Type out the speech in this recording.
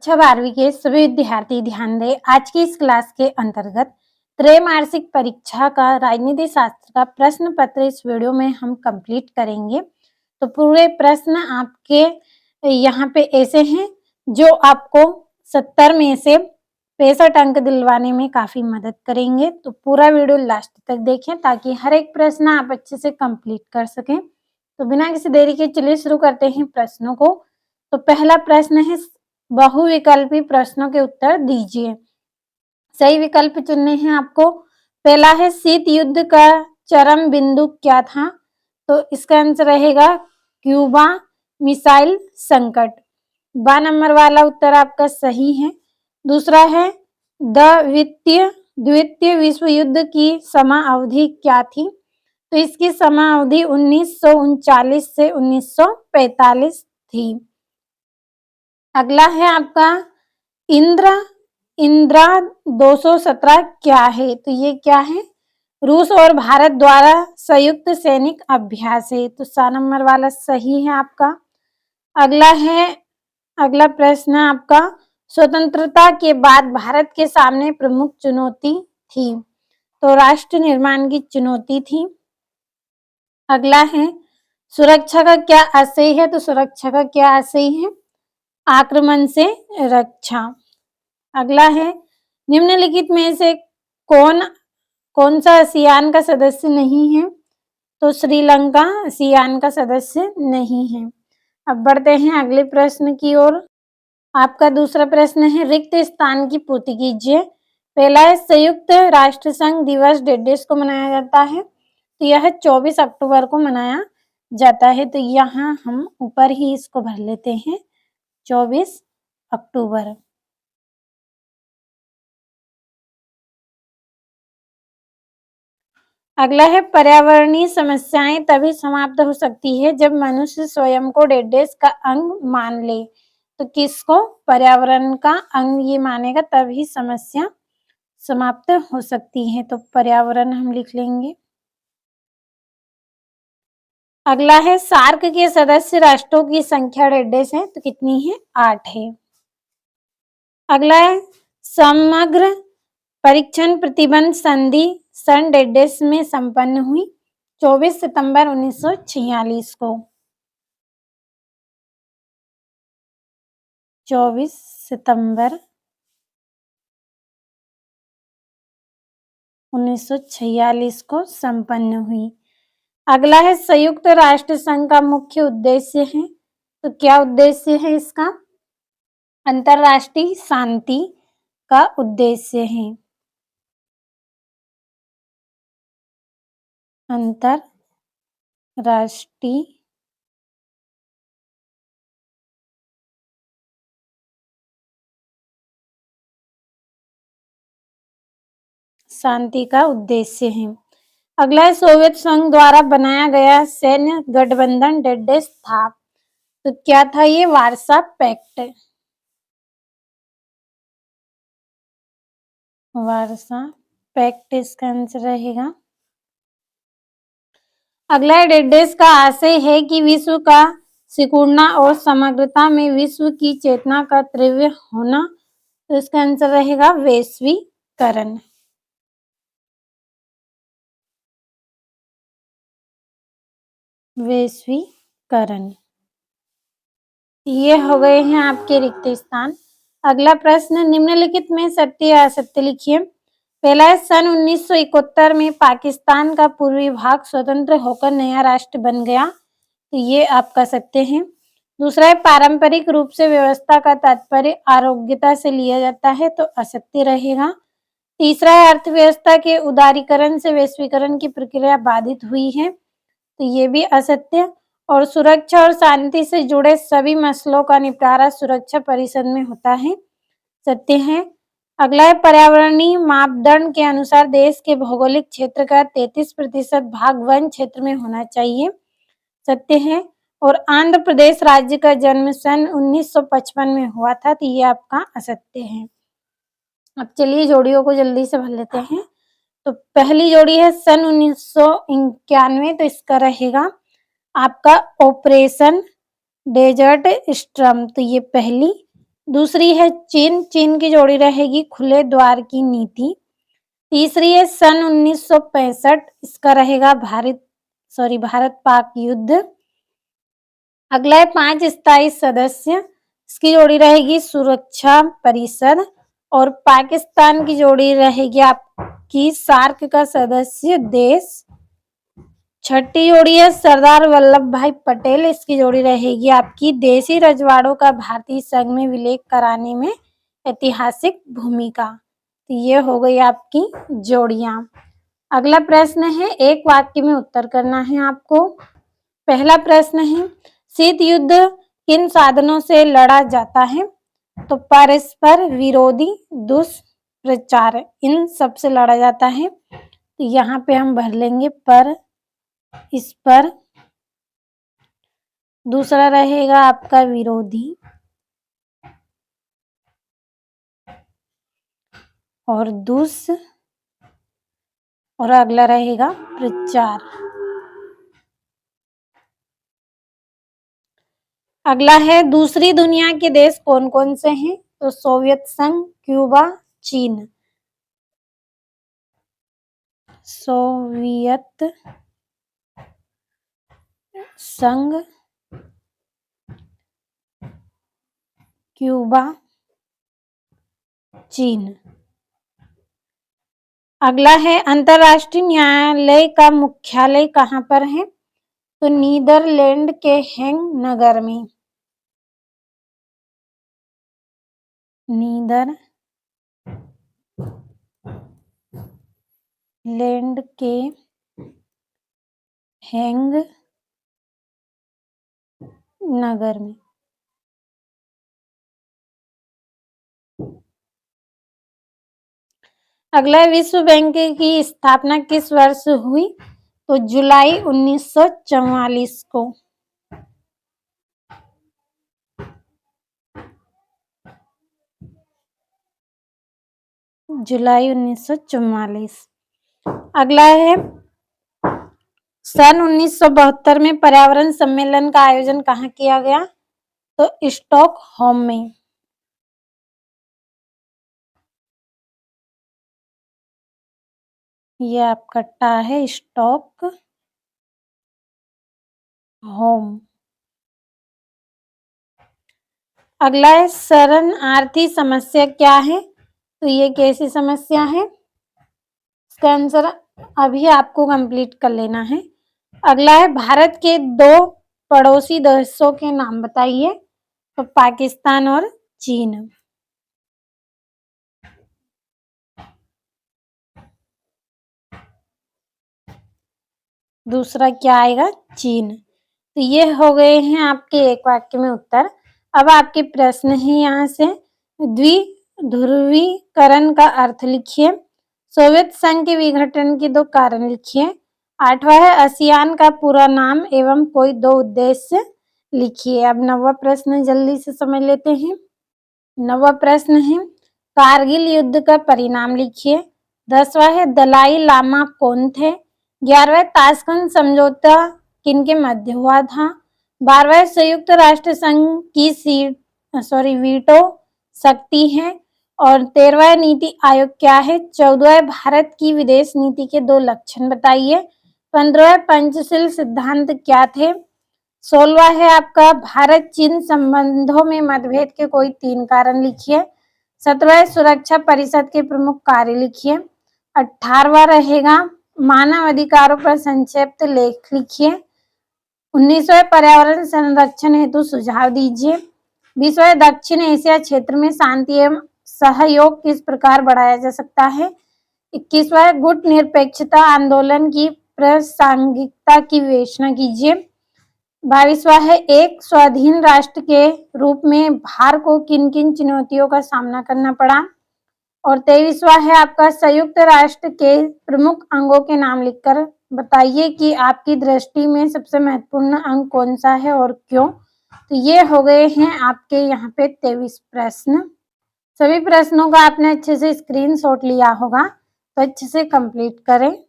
कक्षा 12वीं के सभी विद्यार्थी ध्यान दें। आज की इस क्लास के अंतर्गत त्रैमासिक परीक्षा का राजनीति शास्त्र का प्रश्न पत्र इस वीडियो में हम कंप्लीट करेंगे। तो पूरे प्रश्न आपके यहाँ पे ऐसे हैं जो आपको 70 में से 65 अंक दिलवाने में काफी मदद करेंगे। तो पूरा वीडियो लास्ट तक देखें ताकि हर एक प्रश्न आप अच्छे से कंप्लीट कर सकें। तो बिना किसी देरी के चलिए शुरू करते हैं प्रश्नों को। तो पहला प्रश्न है, बहुविकल्पी प्रश्नों के उत्तर दीजिए। सही विकल्प चुनने हैं आपको। पहला है, शीत युद्ध का चरम बिंदु क्या था? तो इसका आंसर रहेगा क्यूबा मिसाइल संकट। 12 नंबर वाला उत्तर आपका सही है। दूसरा है, द्वितीय विश्व युद्ध की समयावधि क्या थी? तो इसकी समयावधि 1939 से 1945 थी। अगला है आपका, इंद्रा 217 क्या है? तो ये क्या है? रूस और भारत द्वारा संयुक्त सैनिक अभ्यास है। तो 7 नंबर वाला सही है आपका। अगला प्रश्न है आपका, स्वतंत्रता के बाद भारत के सामने प्रमुख चुनौती थी? तो राष्ट्र निर्माण की चुनौती थी। अगला है, सुरक्षा का क्या आशय है? तो सुरक्षा का क्या आशय है? आक्रमण से रक्षा। अगला है, निम्नलिखित में से कौन सा आसियान का सदस्य नहीं है? तो श्रीलंका आसियान का सदस्य नहीं है। अब बढ़ते हैं अगले प्रश्न की ओर। आपका दूसरा प्रश्न है, रिक्त स्थान की पूर्ति कीजिए। पहला है, संयुक्त राष्ट्र संघ दिवस डेट को मनाया जाता है? तो यह 24 अक्टूबर को मनाया जाता है। तो यहाँ हम ऊपर ही इसको भर लेते हैं, 24 अक्टूबर। अगला है, पर्यावरणीय समस्याएं तभी समाप्त हो सकती है जब मनुष्य स्वयं को डेट का अंग मान ले। तो किसको पर्यावरण का अंग ये मानेगा तभी समस्या समाप्त हो सकती है। तो पर्यावरण हम लिख लेंगे। अगला है, सार्क के सदस्य राष्ट्रों की संख्या डेट है? तो कितनी है? 8 है। अगला है, समग्र परीक्षण प्रतिबंध संधि सन डेट में संपन्न हुई? 24 सितंबर 1946 को। 24 सितंबर 1946 को संपन्न हुई। अगला है, संयुक्त राष्ट्र संघ का मुख्य उद्देश्य है? तो क्या उद्देश्य है इसका? अंतरराष्ट्रीय शांति का उद्देश्य है। अंतरराष्ट्रीय शांति का उद्देश्य है। अगला है, सोवियत संघ द्वारा बनाया गया सैन्य गठबंधन डेट था? तो क्या था ये? Warsaw pact. वार्सा पैक्ट इसका आंसर रहेगा। अगला डेट का आशय है कि विश्व का सिकुड़ना और समग्रता में विश्व की चेतना का तीव्र होना। तो इसका आंसर रहेगा वैश्वीकरण। वैश्वीकरण। ये हो गए हैं आपके रिक्त स्थान। अगला प्रश्न, निम्नलिखित में सत्य या असत्य लिखिए। पहला है, सन 1971 में पाकिस्तान का पूर्वी भाग स्वतंत्र होकर नया राष्ट्र बन गया? तो ये आपका सत्य है। दूसरा है, पारंपरिक रूप से व्यवस्था का तात्पर्य आरोग्यता से लिया जाता है? तो असत्य रहेगा। तीसरा है, अर्थव्यवस्था के उदारीकरण से वैश्वीकरण की प्रक्रिया बाधित हुई है? तो ये भी असत्य। और सुरक्षा और शांति से जुड़े सभी मसलों का निपटारा सुरक्षा परिषद में होता है? सत्य है। अगला है, पर्यावरणीय मापदंड के अनुसार देश के भौगोलिक क्षेत्र का 33% भाग वन क्षेत्र में होना चाहिए? सत्य है। और आंध्र प्रदेश राज्य का जन्म सन 1955 में हुआ था? तो ये आपका असत्य है। अब चलिए जोड़ियों को जल्दी से भर लेते हैं। तो पहली जोड़ी है सन 1991, तो इसका रहेगा आपका ऑपरेशन डेजर्ट स्ट्रम। तो ये पहली दूसरी है चीन, चीन की जोड़ी रहेगी खुले द्वार की नीति। तीसरी है सन 1965, इसका रहेगा भारत पाक युद्ध। अगला है 5 स्थायी सदस्य, इसकी जोड़ी रहेगी सुरक्षा परिषद। और पाकिस्तान की जोड़ी रहेगी आपकी सार्क का सदस्य देश। छठी जोड़ी है सरदार वल्लभ भाई पटेल, इसकी जोड़ी रहेगी आपकी देशी रजवाड़ों का भारतीय संघ में विलय कराने में ऐतिहासिक भूमिका। तो ये हो गई आपकी जोड़ियां। अगला प्रश्न है, एक वाक्य में उत्तर करना है आपको। पहला प्रश्न है, शीत युद्ध किन साधनों से लड़ा जाता है? तो परस्पर विरोधी दुष्प्रचार, इन सब से लड़ा जाता है। तो यहाँ पे हम भर लेंगे पर, इस पर। दूसरा रहेगा आपका विरोधी, और और अगला रहेगा प्रचार। अगला है, दूसरी दुनिया के देश कौन कौन से हैं? तो सोवियत संघ, क्यूबा, चीन। सोवियत संघ, क्यूबा, चीन। अगला है, अंतरराष्ट्रीय न्यायालय का मुख्यालय कहाँ पर है? तो नीदरलैंड के हेग नगर में। नीदरलैंड के हेग नगर में। अगला, विश्व बैंक की स्थापना किस वर्ष हुई? तो जुलाई 1944 को। जुलाई 1944। अगला है, सन 1972 में पर्यावरण सम्मेलन का आयोजन कहाँ किया गया? तो स्टॉकहोम में। ये आपका टा है, स्टॉकहोम। अगला है, शरणार्थी समस्या क्या है? तो ये कैसी समस्या है? इसका आंसर अभी आपको कंप्लीट कर लेना है। अगला है, भारत के 2 पड़ोसी देशों के नाम बताइए। तो पाकिस्तान और चीन। दूसरा क्या आएगा? चीन। तो ये हो गए हैं आपके एक वाक्य में उत्तर। अब आपके प्रश्न है, यहाँ से द्विध्रुवीकरण का अर्थ लिखिए। सोवियत संघ के विघटन के 2 कारण लिखिए। 8वां है, आसियान का पूरा नाम एवं कोई 2 उद्देश्य लिखिए। अब 9वां प्रश्न जल्दी से समझ लेते हैं। 9वां प्रश्न है, कारगिल युद्ध का परिणाम लिखिए। 10वां है, दलाई लामा कौन थे? 11वां, ताशकंद समझौता किनके मध्य हुआ था? 12वां, संयुक्त राष्ट्र संघ की वीटो शक्ति है। और 13वां, नीति आयोग क्या है? 14वां, भारत की विदेश नीति के 2 लक्षण बताइए। 15वां, पंचशील सिद्धांत क्या थे? 16वां है आपका, भारत चीन संबंधों में मतभेद के कोई 3 कारण लिखिए। 17वां, सुरक्षा परिषद के प्रमुख कार्य लिखिए। 18वां रहेगा, मानव अधिकारों पर संक्षिप्त लेख लिखिए। 19वां, पर्यावरण संरक्षण हेतु सुझाव दीजिए। 20वां, दक्षिण एशिया क्षेत्र में शांति एवं सहयोग किस प्रकार बढ़ाया जा सकता है? 21वां, गुट निरपेक्षता आंदोलन की प्रासंगिकता की विवेचना कीजिए। 22वां है, एक स्वाधीन राष्ट्र के रूप में भारत को किन किन चुनौतियों का सामना करना पड़ा? और 23वां है आपका, संयुक्त राष्ट्र के प्रमुख अंगों के नाम लिखकर बताइए कि आपकी दृष्टि में सबसे महत्वपूर्ण अंग कौन सा है और क्यों। तो ये हो गए हैं आपके यहाँ पे 23 प्रश्न। सभी प्रश्नों का आपने अच्छे से स्क्रीनशॉट लिया होगा, तो अच्छे से कंप्लीट करें।